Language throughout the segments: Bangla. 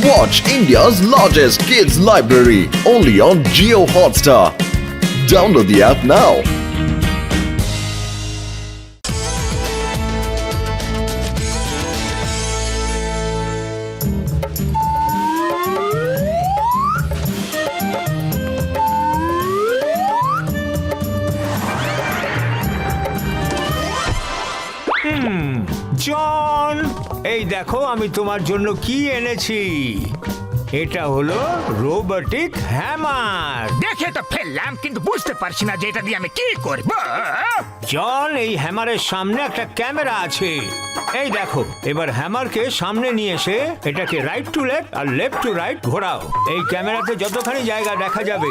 Watch India's largest kids library only on Jio Hotstar. Download the app now. জন, এই দেখো আমি তোমার জন্য কি এনেছি। এটা হলো রোবোটিক হ্যামার। দেখে তো ফেললাম, কিন্তু বুঝতে পারছি না যে এটা দিয়ে আমি কি করব। জন, এই হ্যামারের সামনে একটা ক্যামেরা আছে। এই দেখো, এবার হ্যামারকে সামনে নিয়ে এসে এটাকে রাইট টু লেফট আর লেফট টু রাইট ঘোরাও। এই ক্যামেরাতে যতখানি জায়গা দেখা যাবে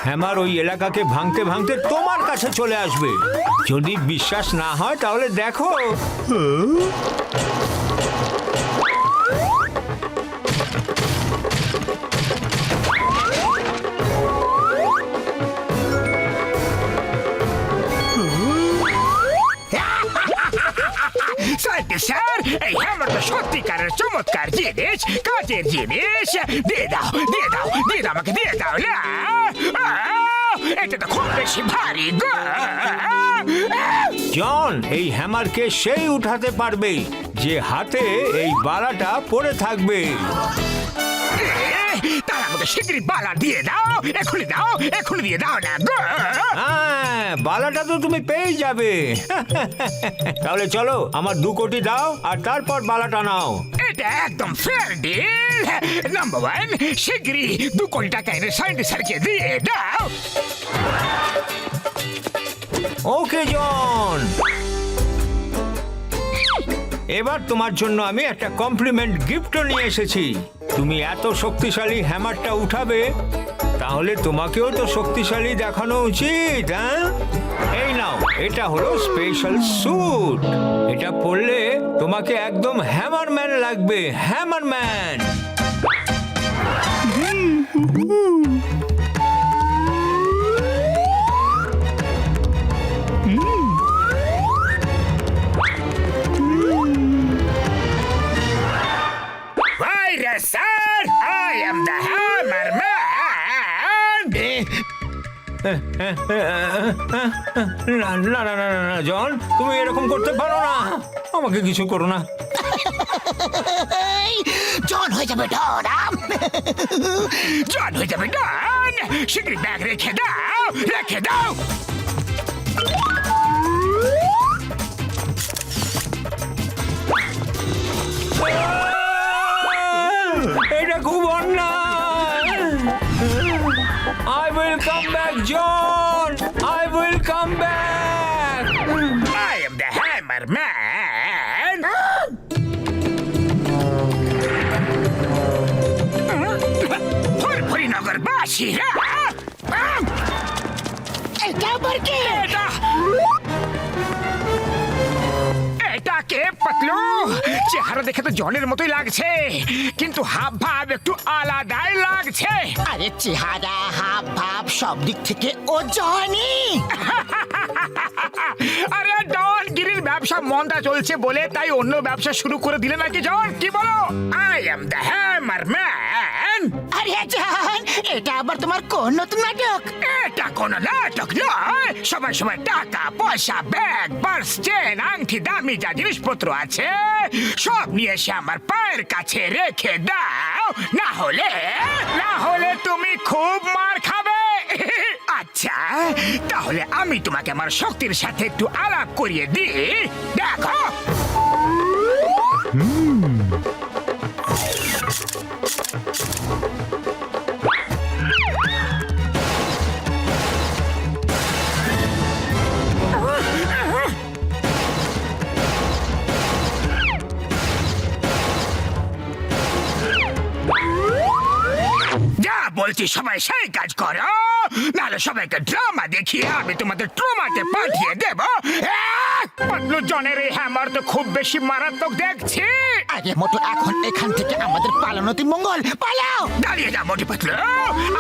হ্যামার ওই এলাকাকে ভাঙতে ভাঙতে তোমার কাছে চলে আসবে। যদি বিশ্বাস না হয় তাহলে দেখো। স্যার, এই হ্যামার তো সত্যিকারের চমৎকার জিনিস, কাজের জিনিস। দিয়ে দাও, দিয়ে দাও, দিয়ে দাও, আমাকে দিয়ে দাও না। এটা তো খুব বেশি ভারী গো। জন, এই হ্যামারকে সেই উঠাতে পারবে যে হাতে এই বালাটা পড়ে থাকবে। তার আমাকে শীঘ্রই বালা দিয়ে দাও, এখনই দাও, এখনই দিয়ে দাও না গো। হ্যাঁ, বালাটা তো তুমি পেয়ে যাবে। তাহলে চলো, আমার 2 কোটি দাও আর তারপর বালাটা নাও। এটা একদম ফেয়ার ডিল। নাম্বার 1, শীঘ্রই 2 কোটি টাকা এনে সায়েন্টিস্ট স্যারকে দিয়ে দাও। ওকে জন, এবার তোমার জন্য আমি একটা কমপ্লিমেন্ট গিফটও নিয়ে এসেছি। তুমি এত শক্তিশালী হ্যামারটা উঠাবে, তাহলে তোমাকেও তো শক্তিশালী দেখানো উচিত। হ্যাঁ, এই নাও, এটা হলো স্পেশাল স্যুট। এটা পরলে তোমাকে একদম হ্যামারম্যান লাগবে, হ্যামারম্যান। Sir, I am the Hammer Man. না না না না না জন, তুমি এরকম করতে পারো না। আমাকে কিছু করো না। জন হয়ে যাবে ডন। জন হয়ে যাবে ডন। শীঘ্রই ব্যাগ রেখে দাও, রেখে দাও। এটা খুব অন্যায়। I will come back, John. I will come back. I am the Hammer Man. ফরিনগরবাসীরা, এটা আবার কে? এটাকে পাতলু, চেহারা দেখে তো জনের মতোই লাগছে, কিন্তু হাব ভাব একটু আলাদাই লাগছে। আরে চেহারা, হাব ভাব সব দিক থেকে ও জনি। আরে ডন গিরির ব্যবসা মন্দা চলছে বলে তাই অন্য ব্যবসা শুরু করে দিলে নাকি জন? কি বলো? I am the hammer man. আরে জান, এটা আবার তোমার কোন নতুন নাটক? এটা কোন নাটক নয়। সবাই সবাই টাকা পয়সা, ব্যাগ, পার্স, চেন, আংটি, দামি যা জিনিসপত্র আছে সব নিয়ে এসে আমার পায়ের কাছে রেখে দাও, না হলে তুমি খুব মার খাবে। আচ্ছা, তাহলে আমি তোমাকে আমার শক্তির সাথে একটু আলাপ করিয়ে দিই, দেখো। যা বলছি সবাই সেই কাজ করো, নাহলে সবাইকে ড্রামা দেখিয়ে আমি তোমাদের ট্রমাতে পাঠিয়ে দেব। পাতলু জনের এই হ্যামার তো খুব বেশি মারাত্মক দেখছি। আরে মোটু, এখন এখান থেকে আমাদের পালানোতে মঙ্গল। পালাও! দাঁড়িয়ে যা মোটু পাতলু,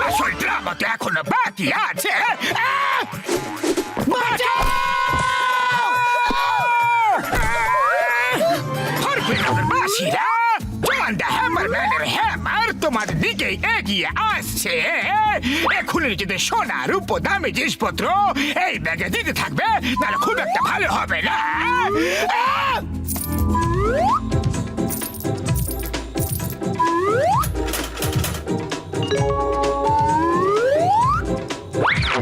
আসল ড্রামা তো এখনো বাকি আছে। বাঁচাও! বাসীরা, জন দ্য হ্যামার হ্যামারম্যানের হ্যামার তোমার দিকে এগিয়ে আসছে। এখনই যদি সোনা রূপো দামি জিনিসপত্র এই ব্যাগে দিতে থাকবে তাহলে খুব একটা ভালো হবে না।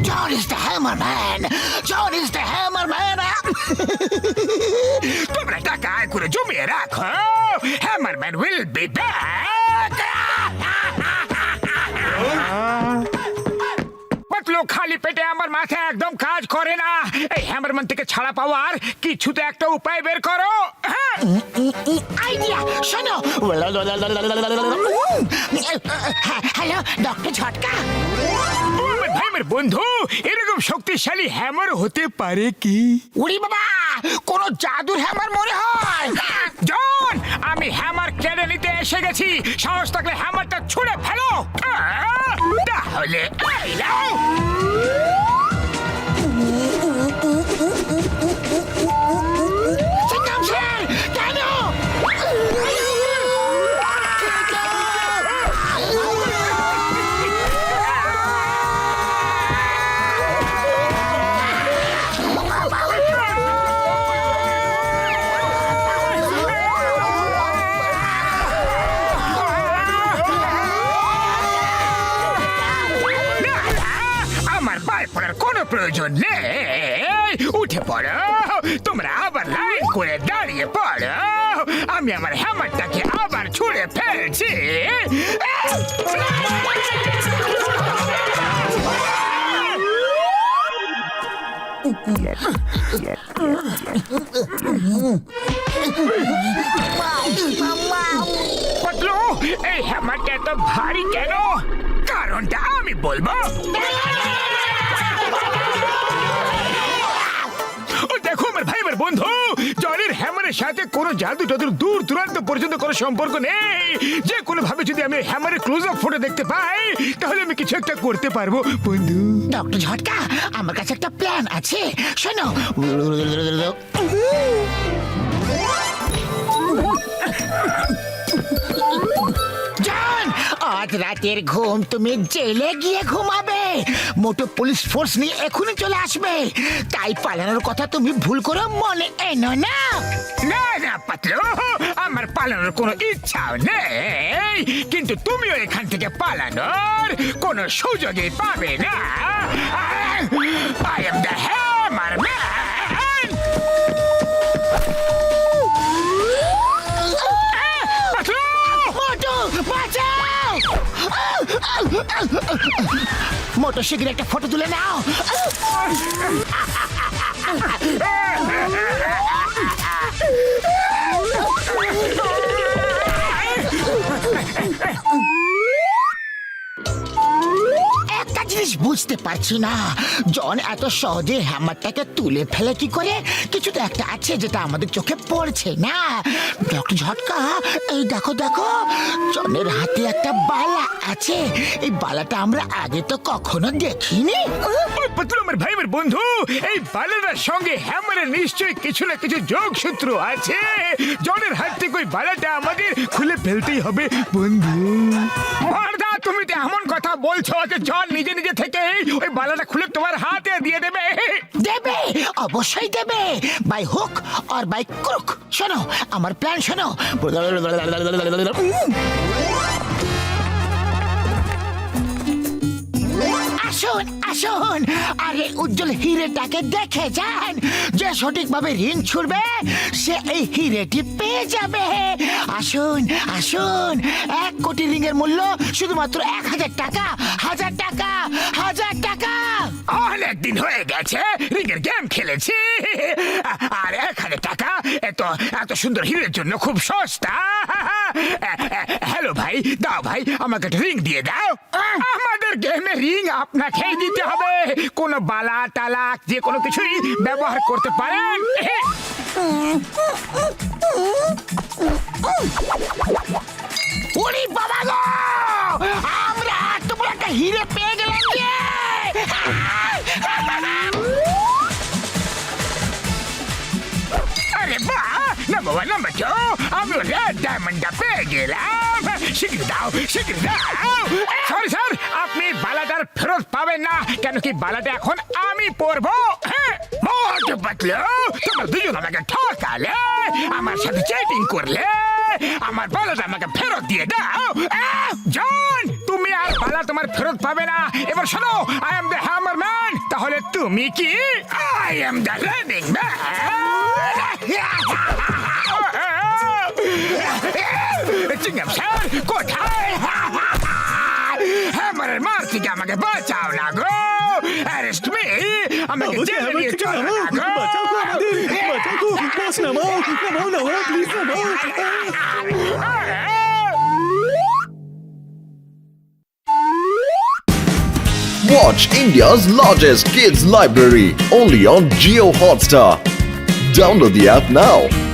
John is the hammer man. John is the hammer man. তোমরা টাকা আয় করে জমিয়ে রাখো, হ্যামারম্যান উইল বি ব্যাক। পাতলু, খালি পেটে আমার মাথা একদম কাজ করে না। এই হ্যামারম্যান থেকে ছাড়া পাওয়ার কিছু তো একটা উপায় বের করো। হ্যাঁ, আইডিয়া শোনো। হ্যালো ডক্টর ঝটকা। ও আমার ভাই, আমার বন্ধু, এরকম শক্তিশালী হ্যামার হতে পারে কি? উড়ি বাবা, কোন জাদুর হ্যামার মনে হয়। জন, আমি হ্যামার কেড়ে নিতে এসে গেছি। সাহস থাকলে হ্যামারটা ছুঁড়ে ফেলো। তাহলে এই নাও। কেন? আমার পায়ে পড়ার কোনো প্রয়োজন নেই। উঠে পড়ো, তোমরা আবার লাইন করে দাঁড়িয়ে পড়ো। আমি আমার হ্যামারটাকে আবার ছুঁড়ে ফেলছি। পাতলু, এই হ্যামারটা এত ভারী কেন? কারণটা আমি বলবো। ও দেখো আমার ভাই, আমার বন্ধু, জনের হ্যামারের সাথে কোনো জাদু টাদুর দূর দূরান্ত পর্যন্ত কোনো সম্পর্ক নেই। যে কোনো ভাবে যদি আমি হ্যামারের ক্লোজ আপ ফটো দেখতে পাই তাহলে আমি কিছু একটা করতে পারবো বন্ধু। ডক্টর ঝটকা, আমার কাছে একটা প্ল্যান আছে, শোনো। জন, আজ রাতের ঘুম তুমি জেলে গিয়ে ঘুমাবে। মোটো পুলিশ ফোর্স নিয়ে এখনই চলে আসবে। তাই পালানোর কথা তুমি ভুল করে মনে এনো না। না না পাতলু, আমার পালানোর কোনো ইচ্ছাও নেই, কিন্তু তুমিও এখান থেকে পালানোর কোনো সুযোগই পাবে না। I am the hammer man. মোটো বাঁচাও। মোটো শিগগির একটা ফটো তুলে নাও। একটা জিনিস বুঝতে পারছি না, জন এত সহজে হ্যামারটাকে তুলে ফেলে কি করে? কিছু তো একটা আছে যেটা আমাদের চোখে পড়ছে না। ডক্টর ঝটকা, এই দেখো দেখো, জনের হাতে একটা বালা আছে। এই বালাটা আমরা আগে তো কখনো দেখিনি। ওই পাতলু আমার ভাই, আমার বন্ধু, এই বালাটার সঙ্গে হ্যামারের নিশ্চয়ই কিছু না কিছু যোগসূত্র আছে। জনের হাত থেকে ওই বালাটা আমাদের খুলে ফেলতেই হবে বন্ধু। মর্দা, তুমি তো এমন কথা বলছো যে জন নিজে নিজে থেকে ওই বালাটা খুলে তোমার হাতে দিয়ে দেবে। দেবে, অবশ্যই দেবে, বাই হুক আর বাই ক্রুক। শোনো আমার প্ল্যান শোনো। আসুন আসুন, আরে উজ্জ্বল হিরেটাকে দেখে যান। যে সঠিকভাবে রিং ছুড়বে সে এই হিরেটি পেয়ে যাবে। আসুন আসুন, 1 কোটি রিং এর মূল্য শুধুমাত্র 1000 টাকা। 1000 টাকা, 1000 টাকা। অনেক দিন হয়ে গেছে রিগের গেম খেলেছি, আর 1000 টাকা এত এত সুন্দর হিরের জন্য খুব সস্তা। হ্যালো ভাই, দাও ভাই, আমাকে একটা রিং দিয়ে দাও। আমাদের গেমে রিং আপনাকেই দিতে হবে। কোনো বালা টালা যে কোনো কিছুই ব্যবহার করতে পারেন। ওরে বাবা গো, আমরা এত বড় একটা হিরে পেয়ে গেলাম যে। আরে বাহ, না নাম্বার ওয়ান নাম্বার টু আমি রেড ডায়মন্ডটা পেয়ে গেলাম শিগগির দাও শিগগির দাও সরি স্যার আপনি বালাটার ফেরত পাবেন না কেন কি বালাটা এখন আমি পরবো হ্যাঁ মোটু পাতলু তোমরা দুজন আমাকে ঠকালে আমার সাথে চেটিং করলে আমার বালাটা আমাকে ফেরত দিয়ে দাও জন তুমি আর বালা তোমার ফেরত পাবে না এবার শোনো I am the hammer man তাহলে তুমি কি I am the reading man chewing gum sir কোথায় হ্যামারের মার থেকে আমাকে বাঁচাও না গো অ্যারেস্ট মি আমাকে জেলে নিয়ে চলো না গো Watch India's largest kids library only on Geo Hotstar. Download the app now.